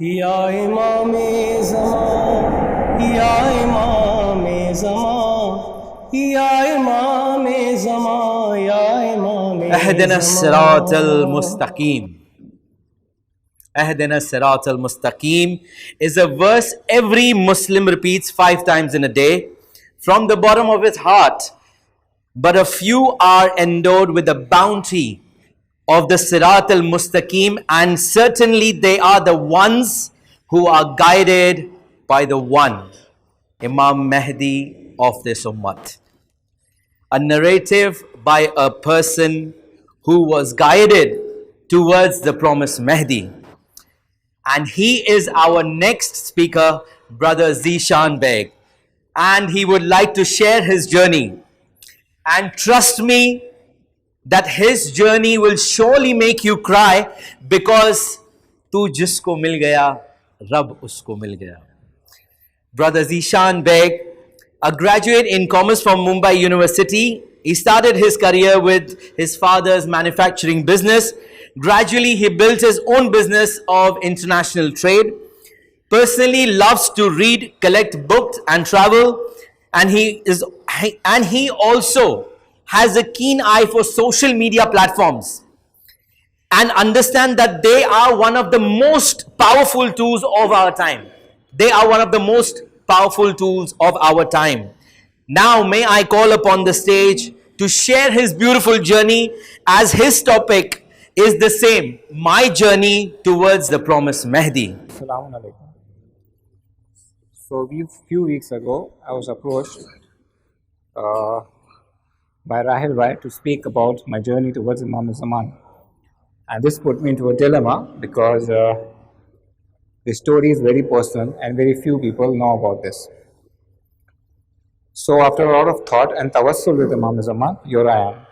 या इमामे ज़मां या इमामे ज़मां या इमामे ज़मां या इमामे اهدنا الصراط المستقيم. Ahdina Sirat al-Mustaqim is a verse every Muslim repeats 5 times in a day from the bottom of his heart. But a few are endowed with the bounty of the Sirat al-Mustaqim, and certainly they are the ones who are guided by the one, Imam Mahdi of this Ummah. A narrative by a person who was guided towards the promised Mahdi. And he is our next speaker, Brother Zeeshan Baig. And he would like to share his journey. And trust me that his journey will surely make you cry, because tu jisko mil gaya, Rab usko mil gaya. Brother Zeeshan Baig, a graduate in commerce from Mumbai University, he started his career with his father's manufacturing business. Gradually, he built his own business of international trade. Personally, loves to read, collect books, and travel. And he also has a keen eye for social media platforms, and understand that they are one of the most powerful tools of our time. They are one of the most powerful tools of our time. Now, may I call upon the stage to share his beautiful journey, as his topic is the same, my journey towards the promised Mahdi. Assalamu alaikum. So, few weeks ago, I was approached by Rahil Bhai to speak about my journey towards Imam Zaman. And this put me into a dilemma, because the story is very personal and very few people know about this. So, after a lot of thought and tawassul with Imam Zaman, here I am.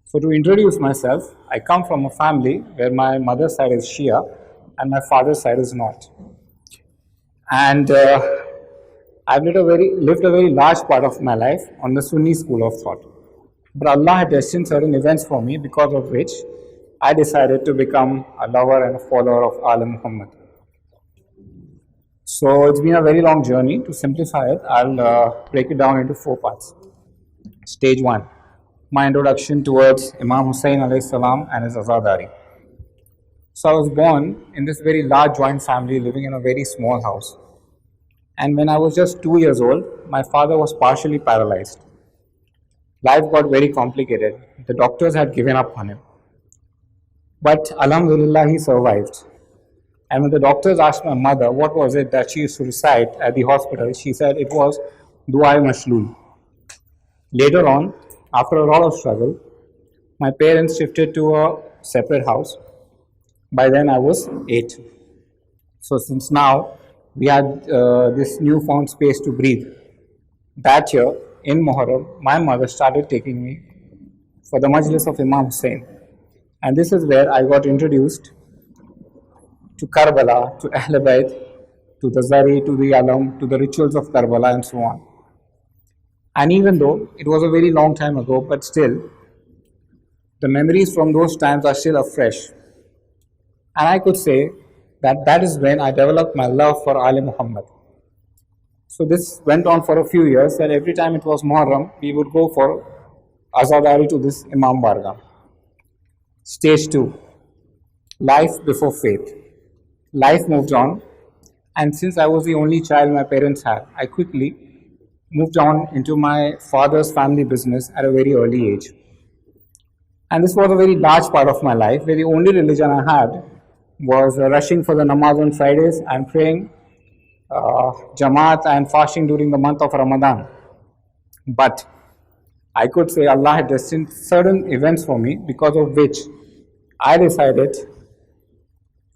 So, to introduce myself, I come from a family where my mother's side is Shia and my father's side is not. And I've lived a very large part of my life on the Sunni school of thought. But Allah had destined certain events for me, because of which I decided to become a lover and a follower of Ala Muhammad. So it's been a very long journey. To simplify it, I'll break it down into 4 parts. Stage 1, my introduction towards Imam Hussain alayhi salam and his Azadari. So I was born in this very large joint family, living in a very small house. And when I was just 2 years old, my father was partially paralyzed. Life got very complicated. The doctors had given up on him. But Alhamdulillah, he survived. And when the doctors asked my mother what was it that she used to recite at the hospital, she said it was Dua Mashlul. Later on, after a lot of struggle, my parents shifted to a separate house. By then I was 8. So since now we had this newfound space to breathe, that year in Muharram, my mother started taking me for the majlis of Imam Hussain. And this is where I got introduced to Karbala, to Ahl Bayt, to the Zari, to the Alam, to the rituals of Karbala, and so on. And even though it was a very long time ago, but still, the memories from those times are still afresh. And I could say that that is when I developed my love for Ali Muhammad. So this went on for a few years, and every time it was Muharram, we would go for Azadari to this Imam Bargah. Stage 2, life before faith. Life moved on, and since I was the only child my parents had, I quickly moved on into my father's family business at a very early age. And this was a very large part of my life, where the only religion I had was rushing for the namaz on Fridays and praying Jamaat and fasting during the month of Ramadan. But I could say Allah had destined certain events for me, because of which I decided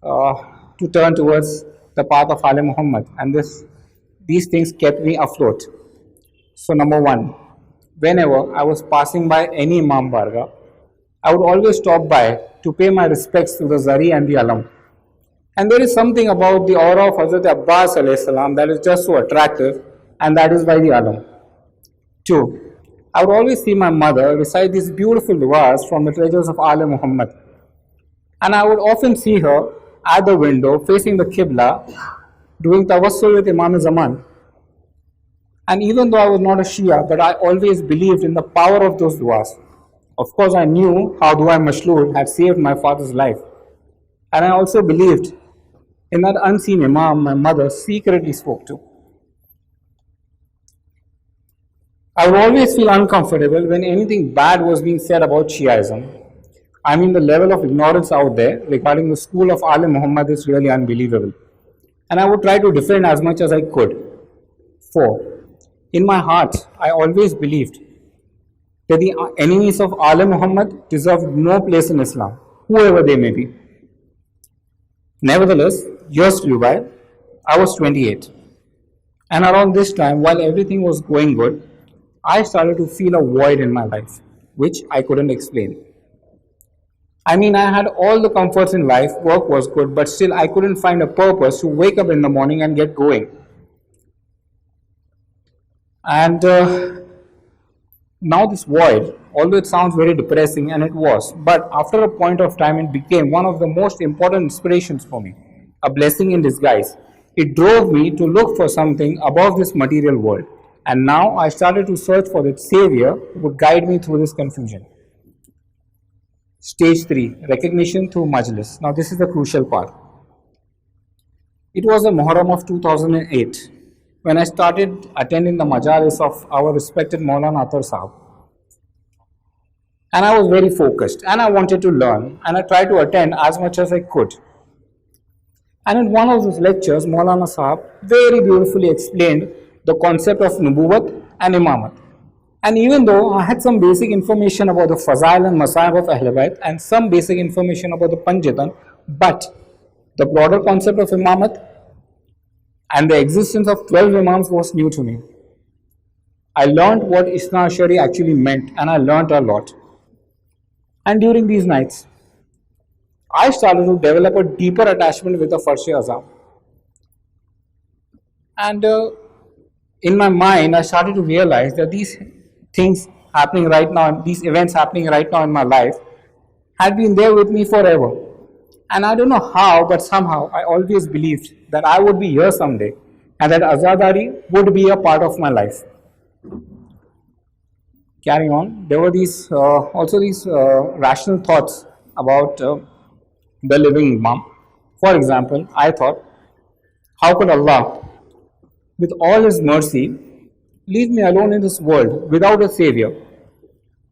to turn towards the path of Ali Muhammad, and these things kept me afloat. So number 1, whenever I was passing by any Imam Bargah, I would always stop by to pay my respects to the Zari and the Alam. And there is something about the aura of Hazrat Abbas alayhi salam that is just so attractive, and that is by the Alam. 2, I would always see my mother recite these beautiful du'as from the treasures of Ali Muhammad. And I would often see her at the window facing the Qibla doing tawassul with Imam Zaman. And even though I was not a Shia, but I always believed in the power of those du'as. Of course, I knew how Dua Mashloor had saved my father's life. And I also believed in that unseen Imam my mother secretly spoke to. I would always feel uncomfortable when anything bad was being said about Shiaism. I mean, the level of ignorance out there regarding the school of Ali Muhammad is really unbelievable. And I would try to defend as much as I could. For, in my heart, I always believed that the enemies of Ali Muhammad deserved no place in Islam, whoever they may be. Nevertheless, years flew by. I was 28. And around this time, while everything was going good, I started to feel a void in my life, which I couldn't explain. I mean, I had all the comforts in life, work was good, but still I couldn't find a purpose to wake up in the morning and get going. And now this void, although it sounds very depressing, and it was, but after a point of time it became one of the most important inspirations for me, a blessing in disguise. It drove me to look for something above this material world. And now I started to search for that savior who would guide me through this confusion. Stage 3, recognition through majlis. Now this is the crucial part. It was the Muharram of 2008 when I started attending the majalis of our respected Maulana atfs Sahab. And I was very focused and I wanted to learn and I tried to attend as much as I could. And in one of those lectures, Maulana Sahab very beautifully explained the concept of nubuwat and imamat. And even though I had some basic information about the fazail and masaib of Ahl Bayt and some basic information about the Panjatan, but the broader concept of imamat and the existence of 12 imams was new to me. I learned what Isna Ashari actually meant and I learned a lot. And during these nights, I started to develop a deeper attachment with the Farsh-e-Azam. And in my mind, I started to realize that these things happening right now, these events happening right now in my life had been there with me forever. And I don't know how, but somehow I always believed that I would be here someday and that Azadari would be a part of my life. Carrying on, there were these also these rational thoughts about the living Imam. For example, I thought, how could Allah, with all His mercy, leave me alone in this world without a savior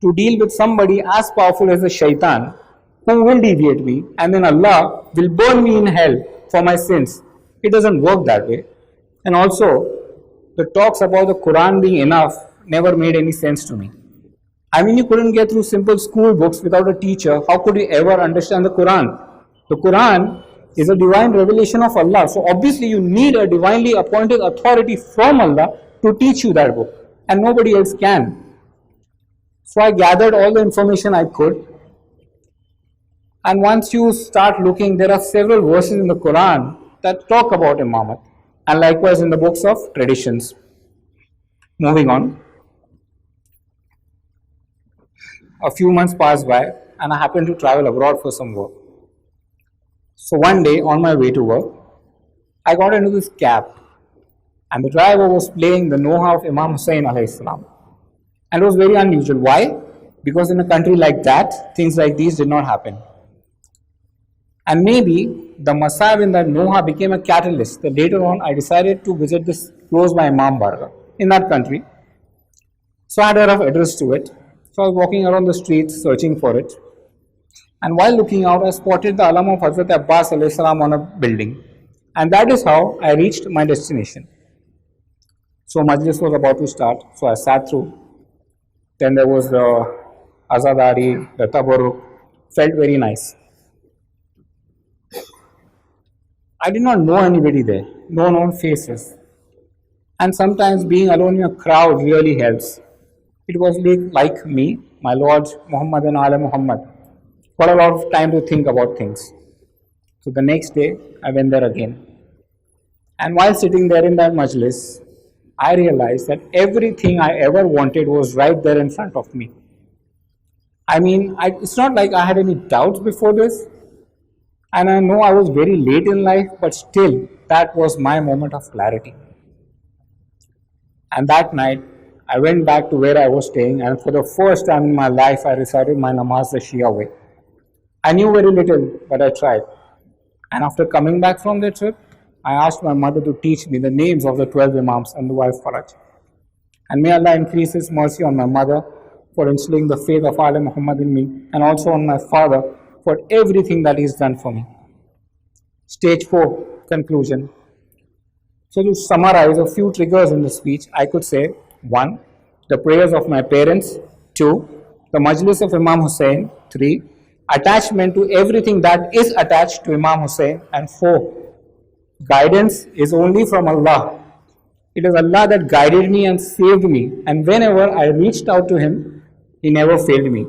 to deal with somebody as powerful as the shaitan who will deviate me and then Allah will burn me in hell for my sins. It doesn't work that way. And also, the talks about the Quran being enough never made any sense to me. I mean, you couldn't get through simple school books without a teacher. How could you ever understand the Quran? The Quran is a divine revelation of Allah. So obviously you need a divinely appointed authority from Allah to teach you that book. And nobody else can. So I gathered all the information I could. And once you start looking, there are several verses in the Quran that talk about imamat. And likewise in the books of traditions. Moving on. A few months passed by and I happened to travel abroad for some work. So one day on my way to work, I got into this cab and the driver was playing the Noha of Imam Hussain alayhi salam. And it was very unusual. Why? Because in a country like that, things like these did not happen. And maybe the Masab in that Noha became a catalyst that later on I decided to visit this close by Imam Barga in that country. So I had a rough address to it. So I was walking around the streets searching for it. And while looking out, I spotted the alam of Hazrat Abbas alayhi salam on a building. And that is how I reached my destination. So Majlis was about to start. So I sat through. Then there was the Azadari, the Tabarruk. Felt very nice. I did not know anybody there. No known faces. And sometimes being alone in a crowd really helps. It was like me, my Lord Muhammad and Ali Muhammad. Got a lot of time to think about things. So the next day, I went there again. And while sitting there in that majlis, I realized that everything I ever wanted was right there in front of me. I mean, it's not like I had any doubts before this. And I know I was very late in life, but still, that was my moment of clarity. And that night, I went back to where I was staying, and for the first time in my life, I recited my namaz the Shia way. I knew very little, but I tried. And after coming back from the trip, I asked my mother to teach me the names of the 12 Imams and the wife Faraj. And may Allah increase His mercy on my mother for instilling the faith of Ali Muhammad in me, and also on my father for everything that he's done for me. Stage 4, conclusion. So to summarize a few triggers in the speech, I could say 1. The prayers of my parents. 2. The majlis of Imam Hussain. 3. Attachment to everything that is attached to Imam Hussain. And 4. Guidance is only from Allah. It is Allah that guided me and saved me. And whenever I reached out to Him, He never failed me.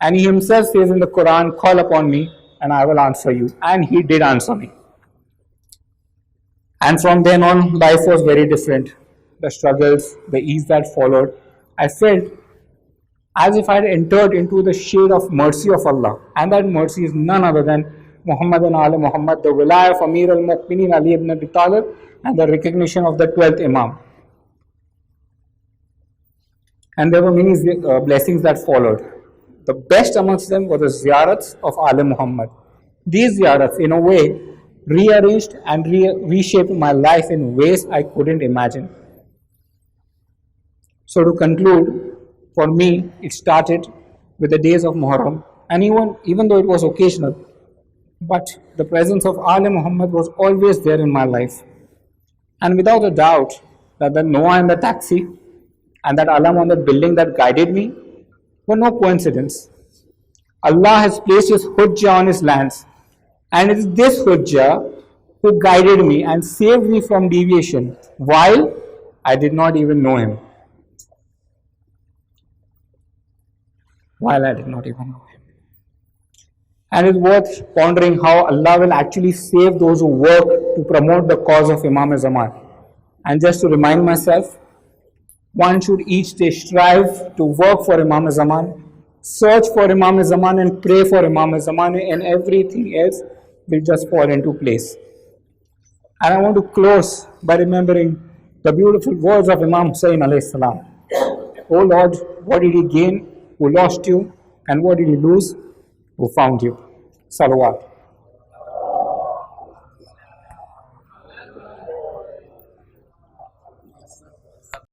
And He Himself says in the Quran, call upon me and I will answer you. And He did answer me. And from then on, life was very different. The struggles, the ease that followed, I felt as if I had entered into the shade of mercy of Allah. And that mercy is none other than Muhammad and Ali Muhammad, the wilayah of Amir al-Mu'minin Ali ibn Abi Talib, and the recognition of the 12th Imam. And there were many blessings that followed. The best amongst them were the ziyarats of Ali Muhammad. These ziyarats, in a way, rearranged and reshaped my life in ways I couldn't imagine. So to conclude, for me, it started with the days of Muharram, and even though it was occasional, but the presence of Ali Muhammad was always there in my life. And without a doubt, that the Noah in the taxi and that alam on the building that guided me were no coincidence. Allah has placed His Hujjah on His lands, and it is this Hujjah who guided me and saved me from deviation while I did not even know Him. And it's worth pondering how Allah will actually save those who work to promote the cause of Imam Zaman. And just to remind myself, one should each day strive to work for Imam Zaman, search for Imam Zaman and pray for Imam Zaman, and everything else will just fall into place. And I want to close by remembering the beautiful words of Imam Hussain alayhi salam. Oh Lord, what did He gain who lost you, and what did He lose who found you? Salawat.